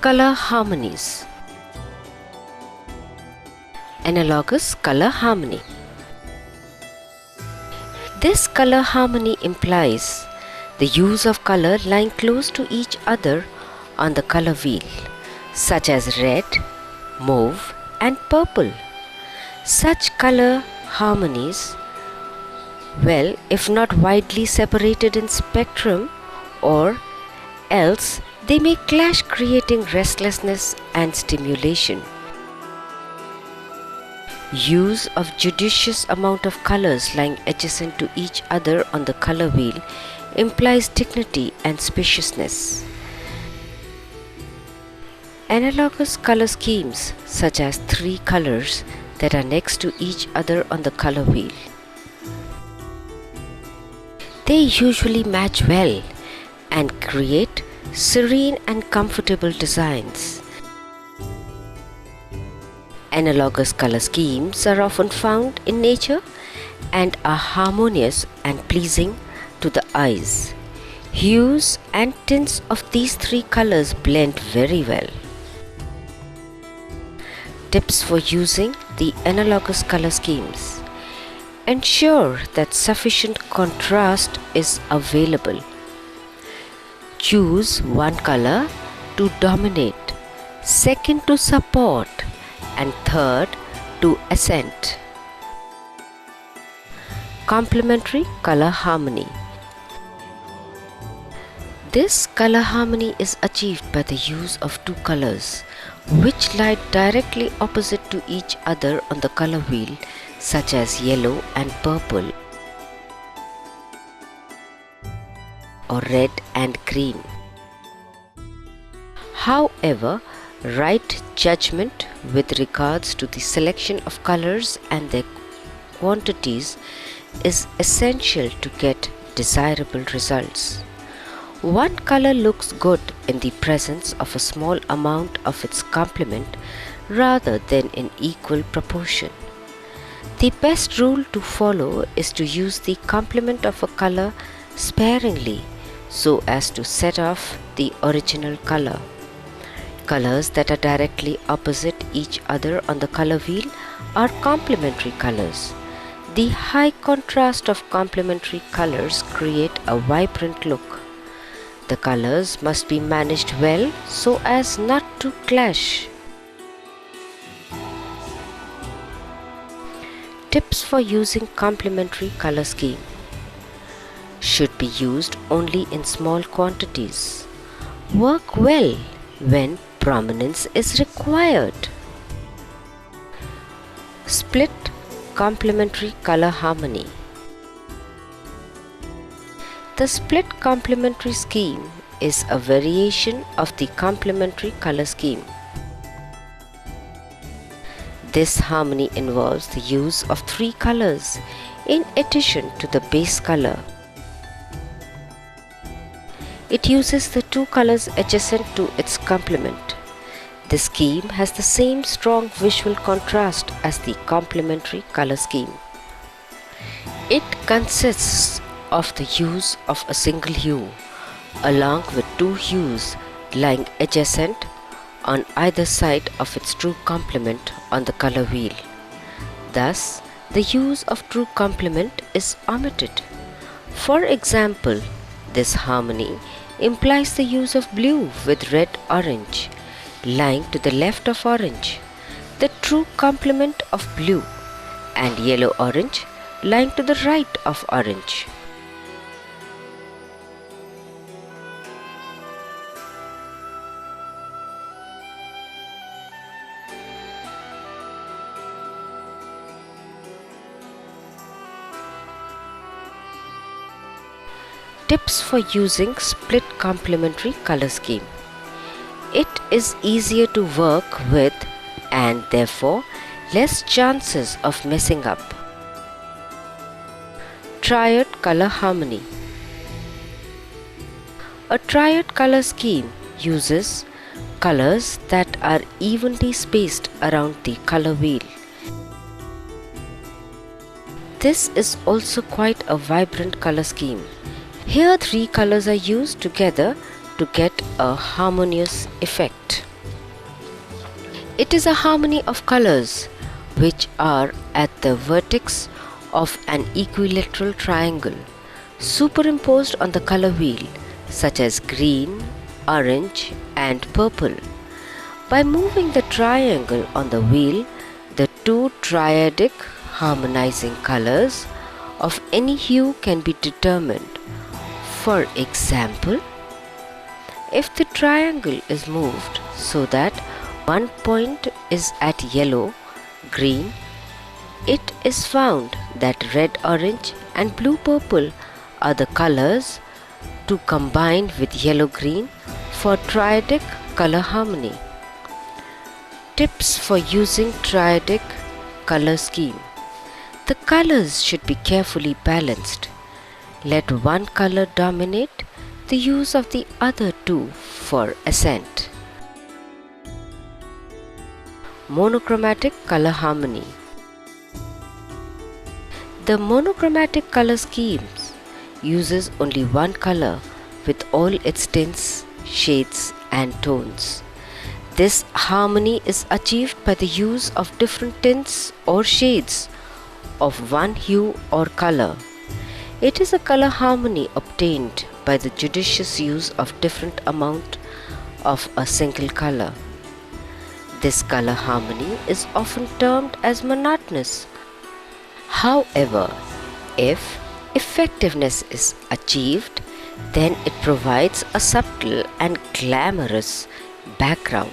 Color harmonies. Analogous color harmony. This color harmony implies the use of color lying close to each other on the color wheel, such as red, mauve, and purple. Such color harmonies, well, if not widely separated in spectrum, or else they may clash, creating restlessness and stimulation. Use of judicious amount of colors lying adjacent to each other on the color wheel implies dignity and spaciousness. Analogous color schemes, such as three colors that are next to each other on the color wheel, they usually match well and create serene and comfortable designs. Analogous color schemes are often found in nature and are harmonious and pleasing to the eyes. Hues and tints of these three colors blend very well. Tips for using the analogous color schemes. Ensure that sufficient contrast is available. Choose one color to dominate, second to support, and third to accent. Complementary color harmony. This color harmony is achieved by the use of two colors which lie directly opposite to each other on the color wheel, such as yellow and purple, or red and green. However, right judgment with regards to the selection of colors and their quantities is essential to get desirable results. One color looks good in the presence of a small amount of its complement rather than in equal proportion. The best rule to follow is to use the complement of a color sparingly so as to set off the original color. Colors that are directly opposite each other on the color wheel are complementary colors. The high contrast of complementary colors create a vibrant look. The colors must be managed well so as not to clash. Tips for using complementary color scheme. Should be used only in small quantities. Work well when prominence is required. Split complementary color harmony. The split complementary scheme is a variation of the complementary color scheme. This harmony involves the use of three colors in addition to the base color. It uses the two colors adjacent to its complement. This scheme has the same strong visual contrast as the complementary color scheme. It consists of the use of a single hue along with two hues lying adjacent on either side of its true complement on the color wheel. Thus, the use of true complement is omitted. For example, this harmony implies the use of blue with red-orange lying to the left of orange, the true complement of blue, and yellow-orange lying to the right of orange. Tips for using split complementary color scheme. It is easier to work with and therefore less chances of messing up. Triad color harmony. A triad color scheme uses colors that are evenly spaced around the color wheel. This is also quite a vibrant color scheme. Here three colors are used together to get a harmonious effect. It is a harmony of colors which are at the vertex of an equilateral triangle superimposed on the color wheel, such as green, orange, and purple. By moving the triangle on the wheel, the two triadic harmonizing colors of any hue can be determined. For example, if the triangle is moved so that one point is at yellow, green, it is found that red, orange, and blue, purple are the colors to combine with yellow, green for triadic color harmony. Tips for using triadic color scheme. The colors should be carefully balanced. Let one color dominate the use of the other two for accent. Monochromatic color harmony. The monochromatic color schemes uses only one color with all its tints, shades, and tones. This harmony is achieved by the use of different tints or shades of one hue or color. It is a color harmony obtained by the judicious use of different amount of a single color. This color harmony is often termed as monotonous. However, if effectiveness is achieved, then it provides a subtle and glamorous background.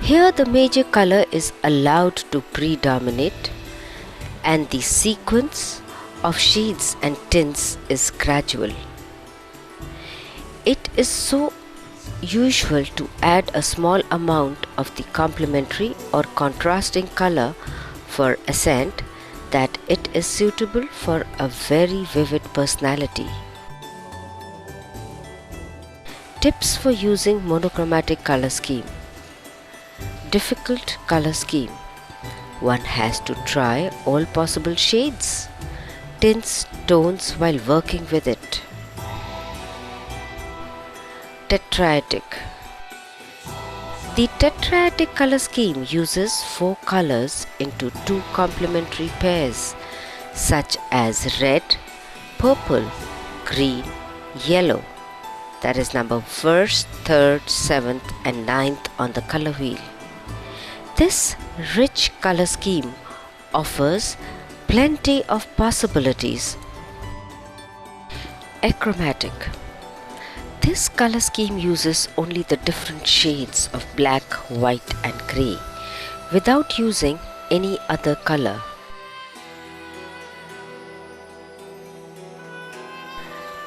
Here the major color is allowed to predominate and the sequence of shades and tints is gradual. It is so usual to add a small amount of the complementary or contrasting color for accent that it is suitable for a very vivid personality. Tips for using monochromatic color scheme. Difficult color scheme. One has to try all possible shades, tints, tones while working with it. Tetradic. The tetradic color scheme uses 4 colors into 2 complementary pairs such as red, purple, green, yellow. That is number 1st, 3rd, 7th and 9th on the color wheel. This rich color scheme offers plenty of possibilities. Achromatic. This color scheme uses only the different shades of black, white and grey without using any other color.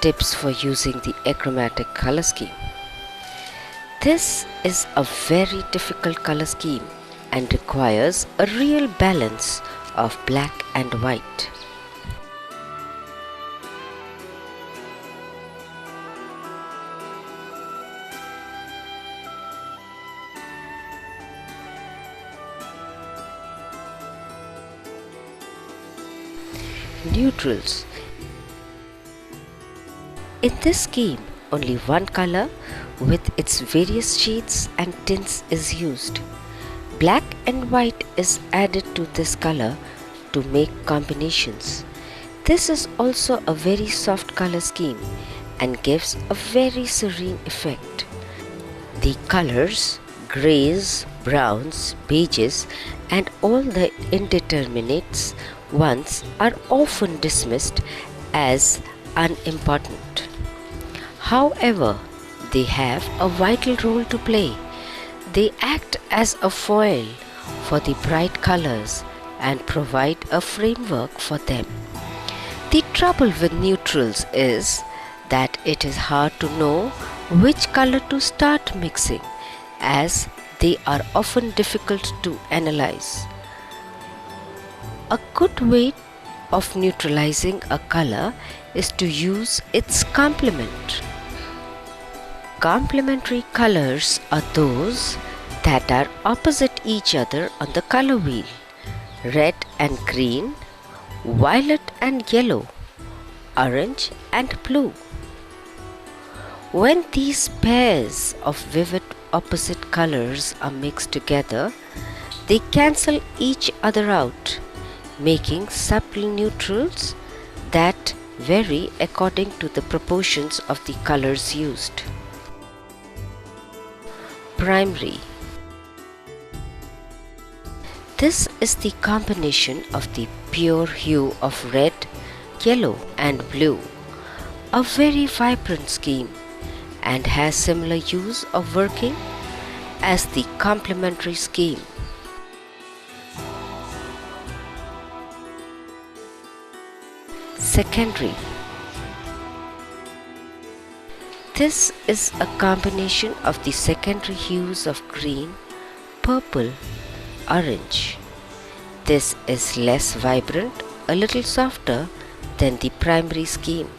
Tips for using the achromatic color scheme. This is a very difficult color scheme and requires a real balance of black and white. Neutrals. In this scheme, only one color with its various shades and tints is used. Black and white is added to this color to make combinations. This is also a very soft color scheme and gives a very serene effect. The colors, greys, browns, beiges and all the indeterminates ones are often dismissed as unimportant. However, they have a vital role to play. They act as a foil for the bright colors and provide a framework for them. The trouble with neutrals is that it is hard to know which color to start mixing, as they are often difficult to analyze. A good way of neutralizing a color is to use its complement. Complementary colors are those that are opposite each other on the color wheel: red and green, violet and yellow, orange and blue. When these pairs of vivid opposite colors are mixed together, they cancel each other out, making subtle neutrals that vary according to the proportions of the colors used. Primary. This is the combination of the pure hue of red, yellow and blue, a very vibrant scheme, and has similar use of working as the complementary scheme. Secondary. This is a combination of the secondary hues of green, purple, orange. This is less vibrant, a little softer than the primary scheme.